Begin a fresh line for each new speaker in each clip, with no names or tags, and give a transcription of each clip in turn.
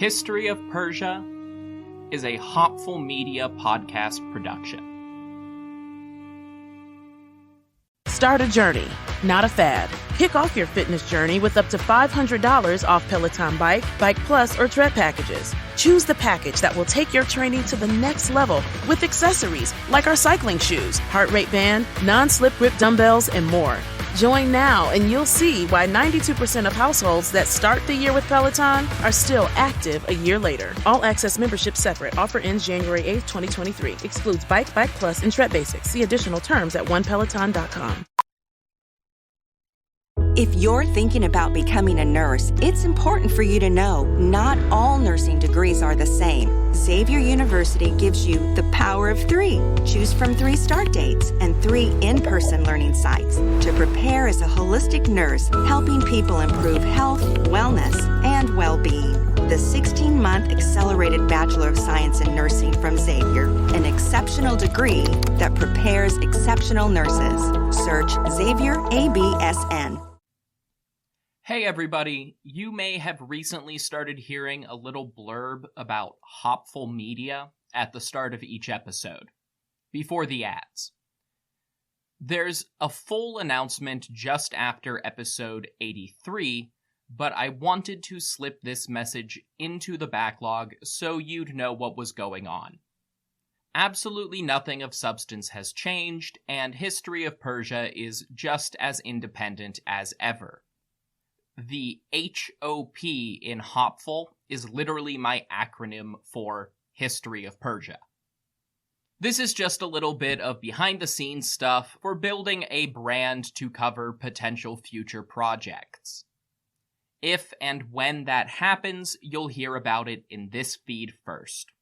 History of Persia is a Hopful Media podcast production.
Start a journey, not a fad. Kick off your fitness journey with up to $500 off Peloton Bike, Bike Plus, or Tread packages. Choose the package that will take your training to the next level with accessories like our cycling shoes, heart rate band, non-slip grip dumbbells, and more. Join now and you'll see why 92% of households that start the year with Peloton are still active a year later. All access membership separate. Offer ends January 8th, 2023. Excludes Bike, Bike Plus, and Tread Basics. See additional terms at onepeloton.com.
If you're thinking about becoming a nurse, it's important for you to know not all nursing degrees are the same. Xavier University gives you the power of 3. Choose from 3 start dates and 3 in-person learning sites to prepare as a holistic nurse, helping people improve health, wellness, and well-being. The 16-month Accelerated Bachelor of Science in Nursing from Xavier, an exceptional degree that prepares exceptional nurses. Search Xavier ABSN.
Hey everybody, you may have recently started hearing a little blurb about Hopful Media at the start of each episode, before the ads. There's a full announcement just after episode 83, but I wanted to slip this message into the backlog so you'd know what was going on. Absolutely nothing of substance has changed, and History of Persia is just as independent as ever. The HOP in Hopful is literally my acronym for History of Persia. This is just a little bit of behind-the-scenes stuff for building a brand to cover potential future projects. If and when that happens, you'll hear about it in this feed first.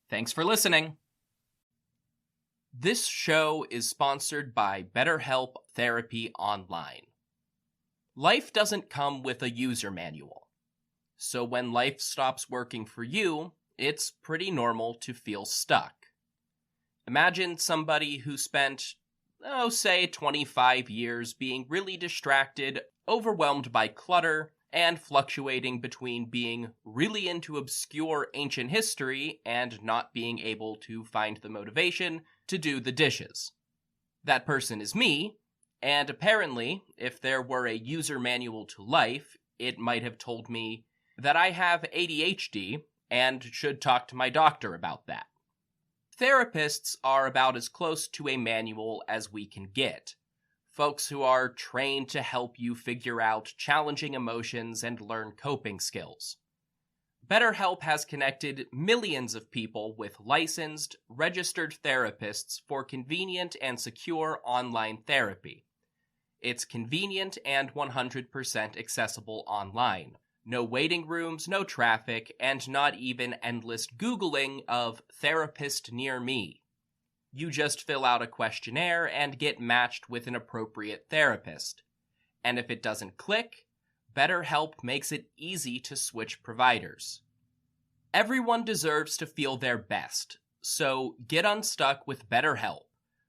Thanks for listening. This show is sponsored by BetterHelp Therapy Online. Life doesn't come with a user manual, so when life stops working for you, it's pretty normal to feel stuck. Imagine somebody who spent, say 25 years being really distracted, overwhelmed by clutter, and fluctuating between being really into obscure ancient history and not being able to find the motivation to do the dishes. That person is me. And apparently, if there were a user manual to life, it might have told me that I have ADHD and should talk to my doctor about that. Therapists are about as close to a manual as we can get. Folks who are trained to help you figure out challenging emotions and learn coping skills. BetterHelp has connected millions of people with licensed, registered therapists for convenient and secure online therapy. It's convenient and 100% accessible online. No waiting rooms, no traffic, and not even endless Googling of therapist near me. You just fill out a questionnaire and get matched with an appropriate therapist. And if it doesn't click, BetterHelp makes it easy to switch providers. Everyone deserves to feel their best, so get unstuck with BetterHelp.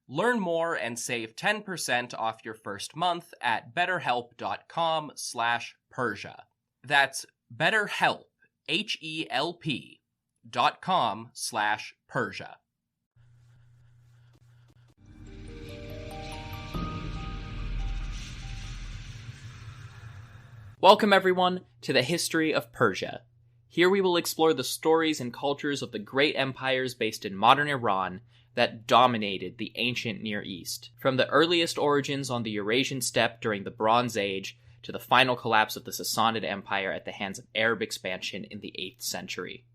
Learn more and save 10% off your first month at betterhelp.com/Persia. That's BetterHelp, HELP.com/Persia. Welcome everyone to the History of Persia. Here we will explore the stories and cultures of the great empires based in modern Iran that dominated the ancient Near East, from the earliest origins on the Eurasian steppe during the Bronze Age to the final collapse of the Sassanid Empire at the hands of Arab expansion in the 8th century.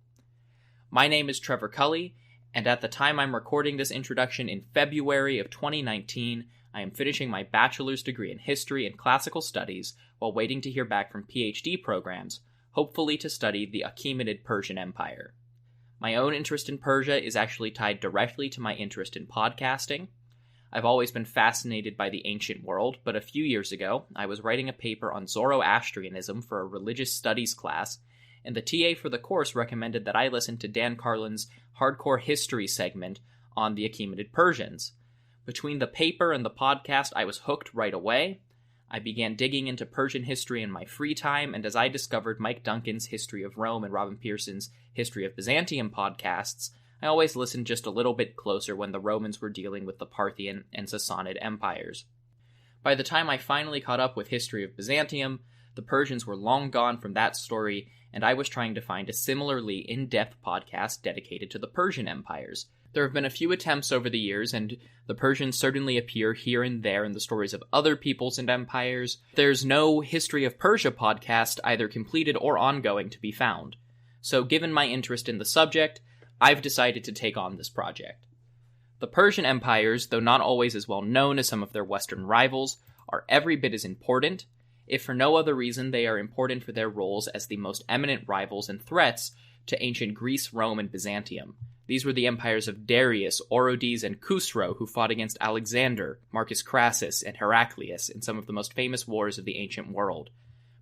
My name is Trevor Cully, and at the time I'm recording this introduction in February of 2019, I am finishing my bachelor's degree in history and classical studies while waiting to hear back from PhD programs, hopefully to study the Achaemenid Persian Empire. My own interest in Persia is actually tied directly to my interest in podcasting. I've always been fascinated by the ancient world, but a few years ago, I was writing a paper on Zoroastrianism for a religious studies class, and the TA for the course recommended that I listen to Dan Carlin's Hardcore History segment on the Achaemenid Persians. Between the paper and the podcast, I was hooked right away.
I began digging into Persian history in my free time, and as I discovered Mike Duncan's History of Rome and Robin Pearson's History of Byzantium podcasts, I always listened just a little bit closer when the Romans were dealing with the Parthian and Sassanid empires. By the time I finally caught up with History of Byzantium, the Persians were long gone from that story, and I was trying to find a similarly in-depth podcast dedicated to the Persian empires. There have been a few attempts over the years, and the Persians certainly appear here and there in the stories of other peoples and empires. There's no History of Persia podcast, either completed or ongoing, to be found. So given my interest in the subject, I've decided to take on this project. The Persian empires, though not always as well known as some of their Western rivals, are every bit as important. If for no other reason, they are important for their roles as the most eminent rivals and threats to ancient Greece, Rome, and Byzantium. These were the empires of Darius, Orodes, and Khusro, who fought against Alexander, Marcus Crassus, and Heraclius in some of the most famous wars of the ancient world.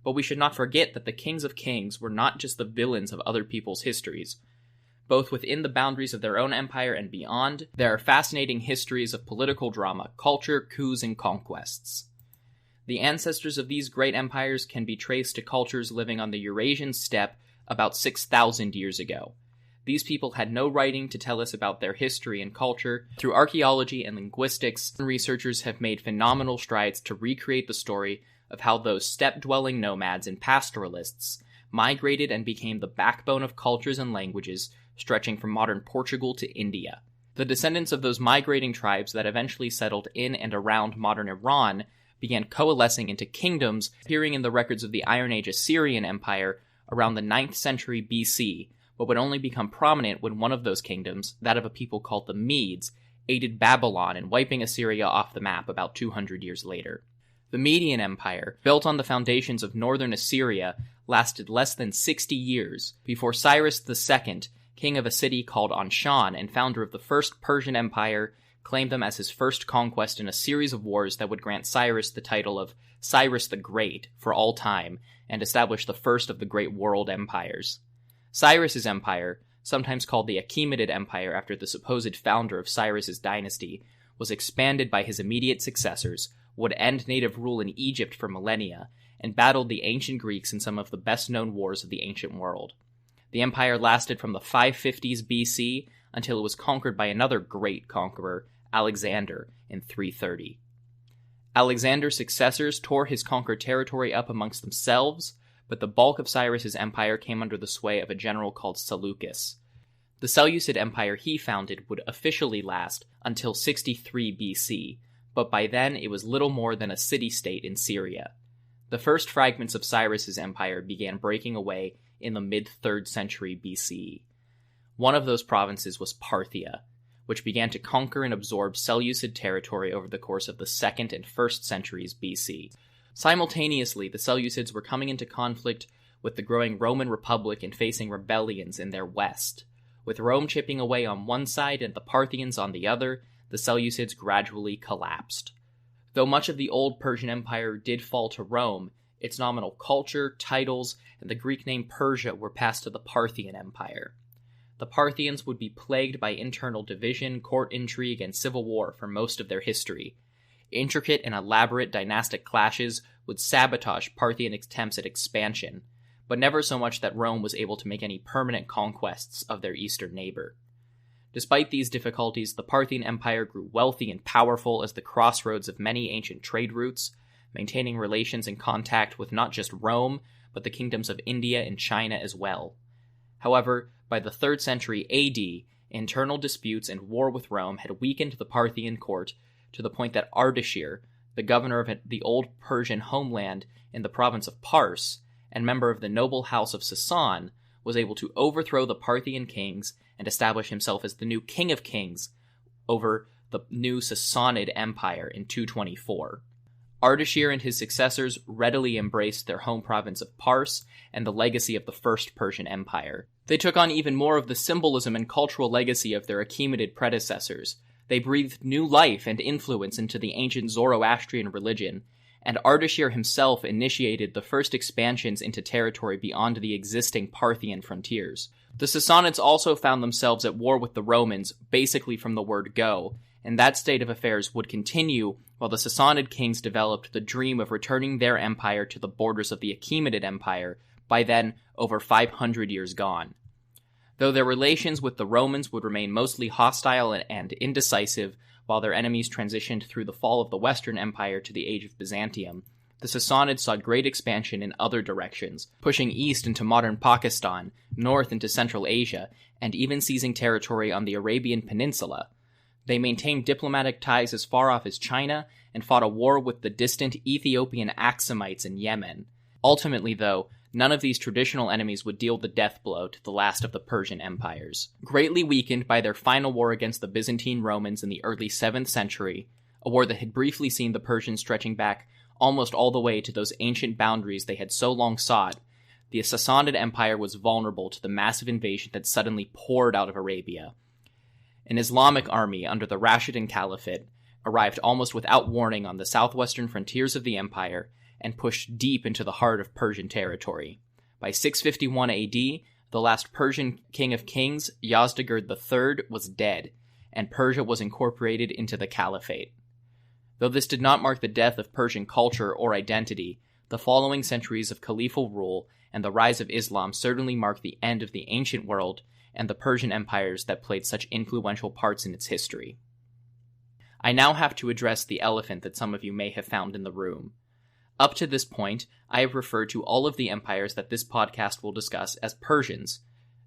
But we should not forget that the kings of kings were not just the villains of other people's histories. Both within the boundaries of their own empire and beyond, there are fascinating histories of political drama, culture, coups, and conquests. The ancestors of these great empires can be traced to cultures living on the Eurasian steppe about 6,000 years ago. These people had no writing to tell us about their history and culture. Through archaeology and linguistics, researchers have made phenomenal strides to recreate the story of how those steppe-dwelling nomads and pastoralists migrated and became the backbone of cultures and languages stretching from modern Portugal to India. The descendants of those migrating tribes that eventually settled in and around modern Iran began coalescing into kingdoms appearing in the records of the Iron Age Assyrian Empire around the 9th century BC, but would only become prominent when one of those kingdoms, that of a people called the Medes, aided Babylon in wiping Assyria off the map about 200 years later. The Median Empire, built on the foundations of northern Assyria, lasted less than 60 years before Cyrus II, king of a city called Anshan and founder of the first Persian Empire, claimed them as his first conquest in a series of wars that would grant Cyrus the title of Cyrus the Great for all time and establish the first of the great world empires. Cyrus's empire, sometimes called the Achaemenid Empire after the supposed founder of Cyrus's dynasty, was expanded by his immediate successors, would end native rule in Egypt for millennia, and battled the ancient Greeks in some of the best-known wars of the ancient world. The empire lasted from the 550s BC until it was conquered by another great conqueror, Alexander, in 330. Alexander's successors tore his conquered territory up amongst themselves, but the bulk of Cyrus's empire came under the sway of a general called Seleucus. The Seleucid Empire he founded would officially last until 63 BC, but by then it was little more than a city-state in Syria. The first fragments of Cyrus's empire began breaking away in the mid-3rd century BCE. One of those provinces was Parthia, which began to conquer and absorb Seleucid territory over the course of the 2nd and 1st centuries BC. Simultaneously, the Seleucids were coming into conflict with the growing Roman Republic and facing rebellions in their west. With Rome chipping away on one side and the Parthians on the other, the Seleucids gradually collapsed. Though much of the old Persian Empire did fall to Rome, its nominal culture, titles, and the Greek name Persia were passed to the Parthian Empire. The Parthians would be plagued by internal division, court intrigue, and civil war for most of their history. Intricate and elaborate dynastic clashes would sabotage Parthian attempts at expansion, but never so much that Rome was able to make any permanent conquests of their eastern neighbor. Despite these difficulties, the Parthian Empire grew wealthy and powerful as the crossroads of many ancient trade routes, maintaining relations and contact with not just Rome, but the kingdoms of India and China as well. However, by the 3rd century AD, internal disputes and war with Rome had weakened the Parthian court to the point that Ardashir, the governor of the old Persian homeland in the province of Pars, and member of the noble house of Sasan, was able to overthrow the Parthian kings and establish himself as the new king of kings over the new Sassanid Empire in 224. Ardashir and his successors readily embraced their home province of Pars and the legacy of the First Persian Empire. They took on even more of the symbolism and cultural legacy of their Achaemenid predecessors. They breathed new life and influence into the ancient Zoroastrian religion, and Ardashir himself initiated the first expansions into territory beyond the existing Parthian frontiers. The Sassanids also found themselves at war with the Romans, basically from the word go, and that state of affairs would continue while the Sassanid kings developed the dream of returning their empire to the borders of the Achaemenid Empire, by then over 500 years gone. Though their relations with the Romans would remain mostly hostile and indecisive while their enemies transitioned through the fall of the Western Empire to the age of Byzantium, the Sassanids saw great expansion in other directions, pushing east into modern Pakistan, north into Central Asia, and even seizing territory on the Arabian Peninsula. They maintained diplomatic ties as far off as China and fought a war with the distant Ethiopian Axumites in Yemen. Ultimately, though, none of these traditional enemies would deal the death blow to the last of the Persian empires. Greatly weakened by their final war against the Byzantine Romans in the early 7th century, a war that had briefly seen the Persians stretching back almost all the way to those ancient boundaries they had so long sought, the Sassanid Empire was vulnerable to the massive invasion that suddenly poured out of Arabia. An Islamic army under the Rashidun Caliphate arrived almost without warning on the southwestern frontiers of the empire and pushed deep into the heart of Persian territory. By 651 AD, the last Persian king of kings, Yazdegerd III, was dead, and Persia was incorporated into the Caliphate. Though this did not mark the death of Persian culture or identity, the following centuries of caliphal rule and the rise of Islam certainly marked the end of the ancient world and the Persian empires that played such influential parts in its history. I now have to address the elephant that some of you may have found in the room. Up to this point, I have referred to all of the empires that this podcast will discuss as Persians.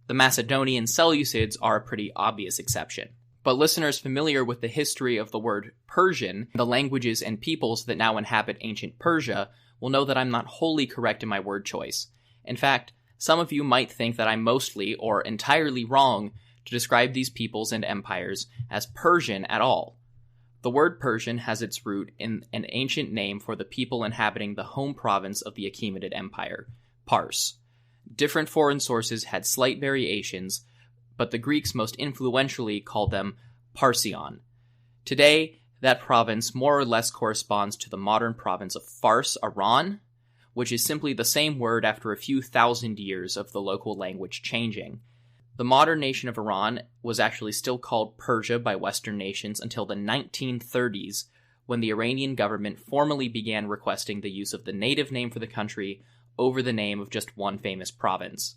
The Macedonian Seleucids are a pretty obvious exception. But listeners familiar with the history of the word Persian, the languages and peoples that now inhabit ancient Persia, will know that I'm not wholly correct in my word choice. In fact, some of you might think that I'm mostly or entirely wrong to describe these peoples and empires as Persian at all. The word Persian has its root in an ancient name for the people inhabiting the home province of the Achaemenid Empire, Pars. Different foreign sources had slight variations, but the Greeks most influentially called them Parsion. Today, that province more or less corresponds to the modern province of Fars, Iran, which is simply the same word after a few thousand years of the local language changing. The modern nation of Iran was actually still called Persia by Western nations until the 1930s, when the Iranian government formally began requesting the use of the native name for the country over the name of just one famous province.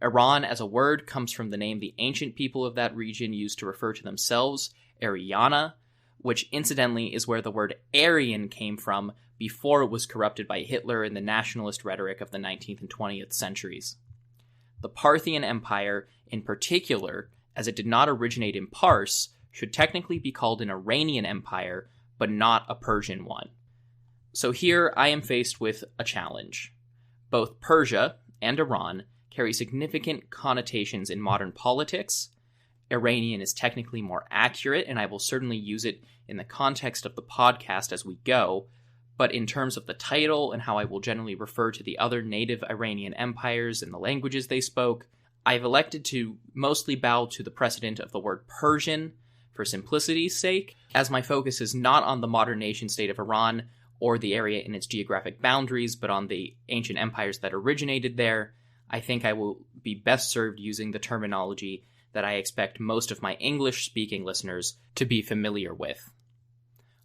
Iran as a word comes from the name the ancient people of that region used to refer to themselves, Ariana, which incidentally is where the word Aryan came from before it was corrupted by Hitler in the nationalist rhetoric of the 19th and 20th centuries. The Parthian Empire, in particular, as it did not originate in Pars, should technically be called an Iranian empire, but not a Persian one. So here I am faced with a challenge. Both Persia and Iran carry significant connotations in modern politics. Iranian is technically more accurate, and I will certainly use it in the context of the podcast as we go, but in terms of the title and how I will generally refer to the other native Iranian empires and the languages they spoke, I've elected to mostly bow to the precedent of the word Persian for simplicity's sake, as my focus is not on the modern nation-state of Iran or the area in its geographic boundaries, but on the ancient empires that originated there. I think I will be best served using the terminology that I expect most of my English-speaking listeners to be familiar with.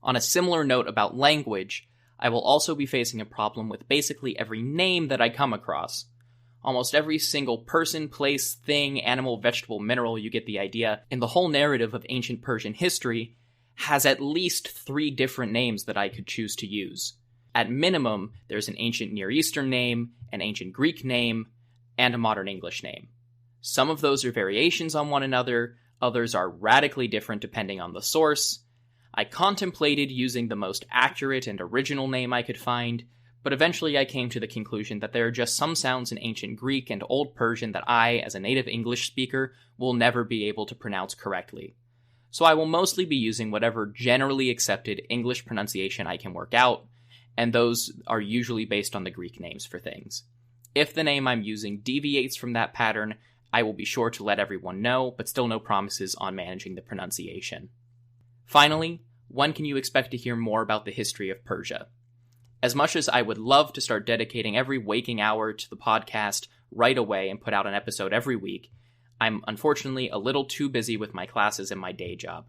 On a similar note about language, I will also be facing a problem with basically every name that I come across. Almost every single person, place, thing, animal, vegetable, mineral, you get the idea, in the whole narrative of ancient Persian history has at least 3 different names that I could choose to use. At minimum, there's an ancient Near Eastern name, an ancient Greek name, and a modern English name. Some of those are variations on one another, others are radically different depending on the source. I contemplated using the most accurate and original name I could find, but eventually I came to the conclusion that there are just some sounds in ancient Greek and Old Persian that I, as a native English speaker, will never be able to pronounce correctly. So I will mostly be using whatever generally accepted English pronunciation I can work out, and those are usually based on the Greek names for things. If the name I'm using deviates from that pattern, I will be sure to let everyone know, but still no promises on managing the pronunciation. Finally, when can you expect to hear more about the history of Persia? As much as I would love to start dedicating every waking hour to the podcast right away and put out an episode every week, I'm unfortunately a little too busy with my classes and my day job.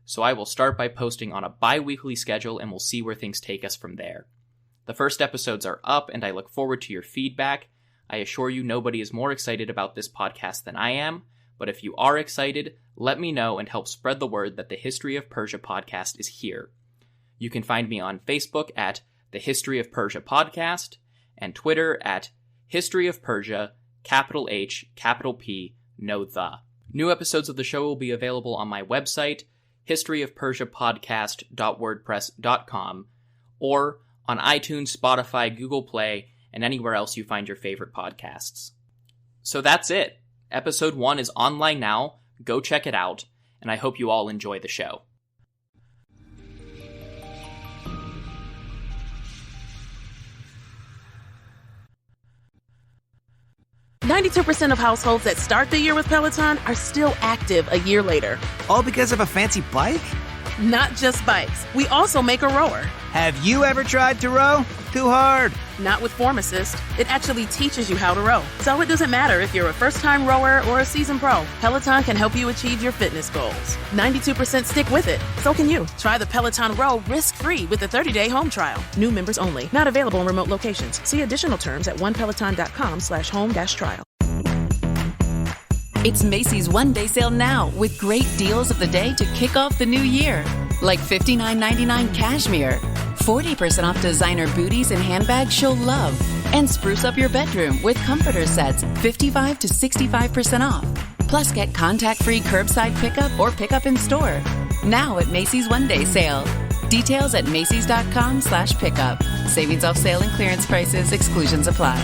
so I will start by posting on a bi-weekly schedule and we'll see where things take us from there. The first episodes are up and I look forward to your feedback. I assure you nobody is more excited about this podcast than I am, but if you are excited, let me know and help spread the word that the History of Persia podcast is here. You can find me on Facebook at the History of Persia podcast and Twitter at History of Persia, capital H, capital P, no the. New episodes of the show will be available on my website, historyofpersiapodcast.wordpress.com, or on iTunes, Spotify, Google Play, and anywhere else you find your favorite podcasts. So that's it. Episode 1 is online now. Go check it out, and I hope you all enjoy the show.
"92% of households that start the year with Peloton are still active a year later."
All because of a fancy bike?
Not just bikes. We also make a rower.
Have you ever tried to row? Too hard.
Not with Form Assist. It actually teaches you how to row. So it doesn't matter if you're a first-time rower or a seasoned pro. Peloton can help you achieve your fitness goals. 92% stick with it. So can you. Try the Peloton Row risk-free with a 30-day home trial. New members only. Not available in remote locations. See additional terms at onepeloton.com/home-trial.
It's Macy's one-day sale now with great deals of the day to kick off the new year. Like $59.99 cashmere, 40% off designer booties and handbags you'll love, and spruce up your bedroom with comforter sets 55 to 65% off. Plus get contact-free curbside pickup or pickup in store. Now at Macy's one-day sale. Details at macys.com/pickup. Savings off sale and clearance prices. Exclusions apply.